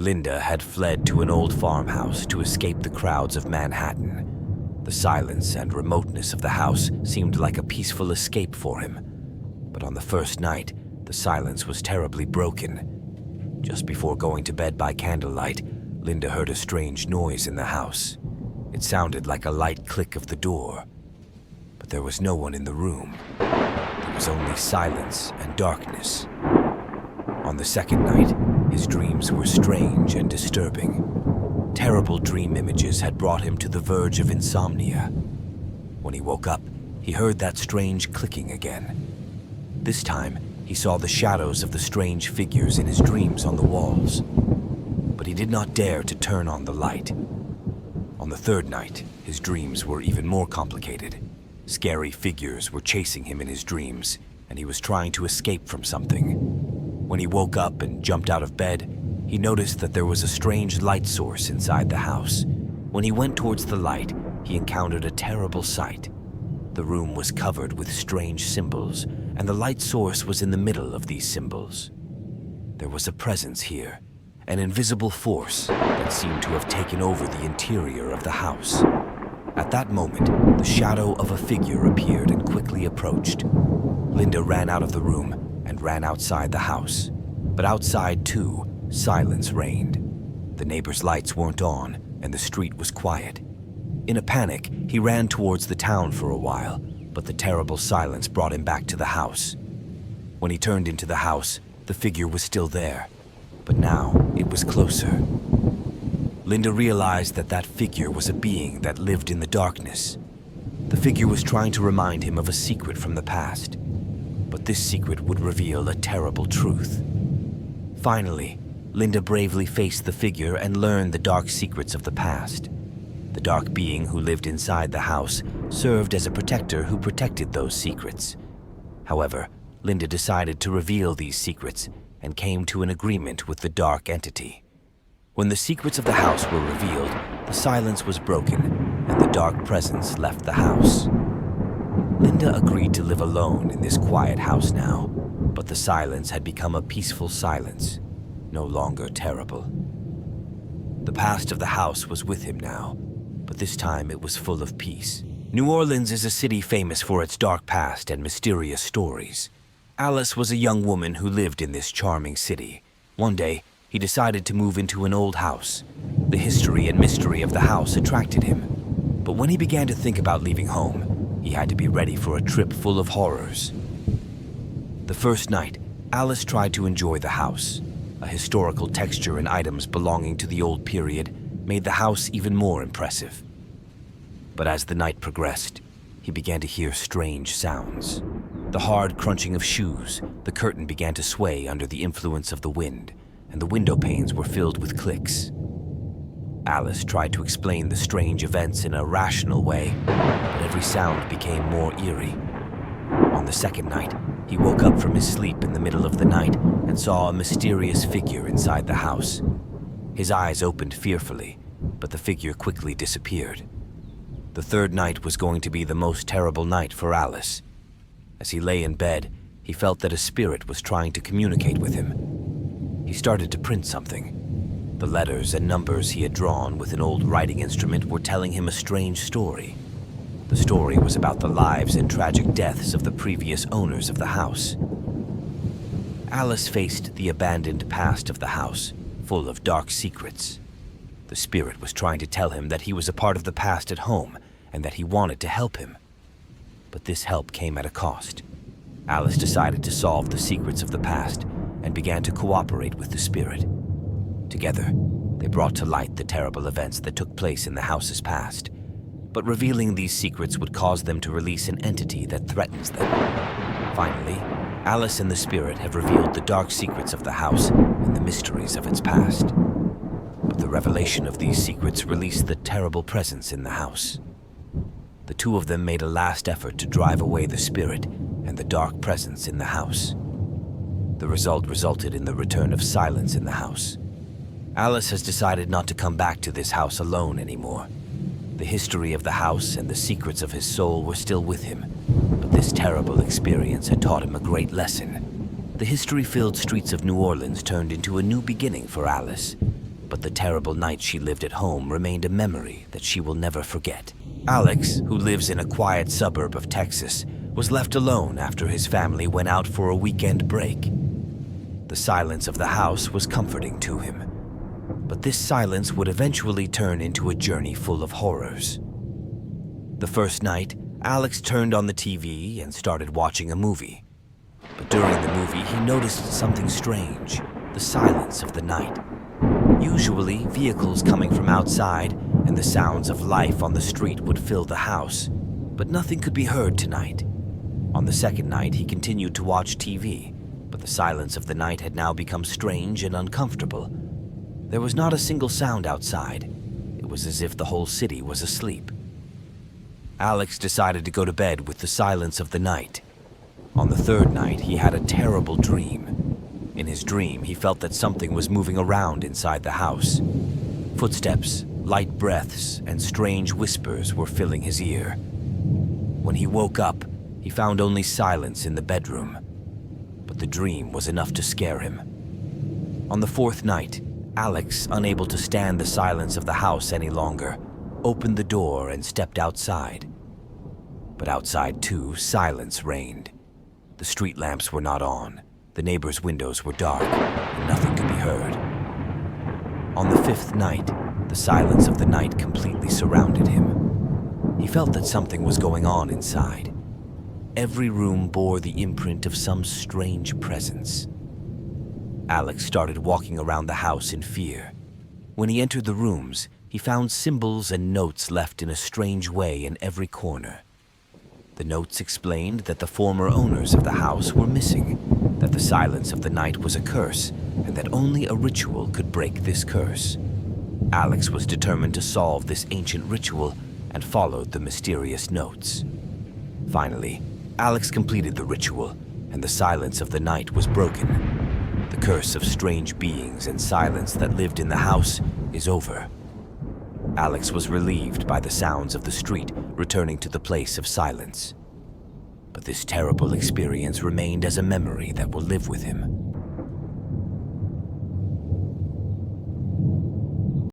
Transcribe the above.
Linda had fled to an old farmhouse to escape the crowds of Manhattan. The silence and remoteness of the house seemed like a peaceful escape for him. But on the first night, the silence was terribly broken. Just before going to bed by candlelight, Linda heard a strange noise in the house. It sounded like a light click of the door. But there was no one in the room. There was only silence and darkness. On the second night, his dreams were strange and disturbing. Terrible dream images had brought him to the verge of insomnia. When he woke up, he heard that strange clicking again. This time, he saw the shadows of the strange figures in his dreams on the walls. But he did not dare to turn on the light. On the third night, his dreams were even more complicated. Scary figures were chasing him in his dreams, and he was trying to escape from something. When he woke up and jumped out of bed, he noticed that there was a strange light source inside the house. When he went towards the light, he encountered a terrible sight. The room was covered with strange symbols, and the light source was in the middle of these symbols. There was a presence here, an invisible force that seemed to have taken over the interior of the house. At that moment, the shadow of a figure appeared and quickly approached. Linda ran out of the room and ran outside the house. But outside, too, silence reigned. The neighbors' lights weren't on, and the street was quiet. In a panic, he ran towards the town for a while, but the terrible silence brought him back to the house. When he turned into the house, the figure was still there, but now it was closer. Linda realized that that figure was a being that lived in the darkness. The figure was trying to remind him of a secret from the past, but this secret would reveal a terrible truth. Finally, Linda bravely faced the figure and learned the dark secrets of the past. The dark being who lived inside the house served as a protector who protected those secrets. However, Linda decided to reveal these secrets and came to an agreement with the dark entity. When the secrets of the house were revealed, the silence was broken and the dark presence left the house. Linda agreed to live alone in this quiet house now, but the silence had become a peaceful silence, no longer terrible. The past of the house was with him now, but this time it was full of peace. New Orleans is a city famous for its dark past and mysterious stories. Alice was a young woman who lived in this charming city. One day, he decided to move into an old house. The history and mystery of the house attracted him. But when he began to think about leaving home, he had to be ready for a trip full of horrors. The first night, Alice tried to enjoy the house. A historical texture and items belonging to the old period made the house even more impressive. But as the night progressed, he began to hear strange sounds. The hard crunching of shoes, the curtain began to sway under the influence of the wind, and the window panes were filled with clicks. Alice tried to explain the strange events in a rational way, but every sound became more eerie. On the second night, he woke up from his sleep in the middle of the night and saw a mysterious figure inside the house. His eyes opened fearfully, but the figure quickly disappeared. The third night was going to be the most terrible night for Alice. As he lay in bed, he felt that a spirit was trying to communicate with him. He started to print something. The letters and numbers he had drawn with an old writing instrument were telling him a strange story. The story was about the lives and tragic deaths of the previous owners of the house. Alice faced the abandoned past of the house, full of dark secrets. The spirit was trying to tell him that he was a part of the past at home and that he wanted to help him. But this help came at a cost. Alice decided to solve the secrets of the past and began to cooperate with the spirit. Together, they brought to light the terrible events that took place in the house's past. But revealing these secrets would cause them to release an entity that threatens them. Finally, Alice and the spirit have revealed the dark secrets of the house and the mysteries of its past. But the revelation of these secrets released the terrible presence in the house. The two of them made a last effort to drive away the spirit and the dark presence in the house. The result resulted in the return of silence in the house. Alice has decided not to come back to this house alone anymore. The history of the house and the secrets of his soul were still with him, but this terrible experience had taught him a great lesson. The history-filled streets of New Orleans turned into a new beginning for Alice. but the terrible night she lived at home remained a memory that she will never forget. Alex, who lives in a quiet suburb of Texas, was left alone after his family went out for a weekend break. The silence of the house was comforting to him, but this silence would eventually turn into a journey full of horrors. The first night, Alex turned on the TV and started watching a movie. But during the movie, he noticed something strange: the silence of the night. Usually, vehicles coming from outside and the sounds of life on the street would fill the house, but nothing could be heard tonight. On the second night, he continued to watch TV, but the silence of the night had now become strange and uncomfortable. There was not a single sound outside. It was as if the whole city was asleep. Alex decided to go to bed with the silence of the night. On the third night, he had a terrible dream. In his dream, he felt that something was moving around inside the house. Footsteps, light breaths, and strange whispers were filling his ear. When he woke up, he found only silence in the bedroom. But the dream was enough to scare him. On the fourth night, Alex, unable to stand the silence of the house any longer, opened the door and stepped outside. But outside too, silence reigned. The street lamps were not on, the neighbors' windows were dark, and nothing could be heard. On the fifth night, the silence of the night completely surrounded him. He felt that something was going on inside. Every room bore the imprint of some strange presence. Alex started walking around the house in fear. When he entered the rooms, he found symbols and notes left in a strange way in every corner. The notes explained that the former owners of the house were missing, that the silence of the night was a curse, and that only a ritual could break this curse. Alex was determined to solve this ancient ritual and followed the mysterious notes. Finally, Alex completed the ritual, and the silence of the night was broken. The curse of strange beings and silence that lived in the house is over. Alex was relieved by the sounds of the street returning to the place of silence. But this terrible experience remained as a memory that will live with him.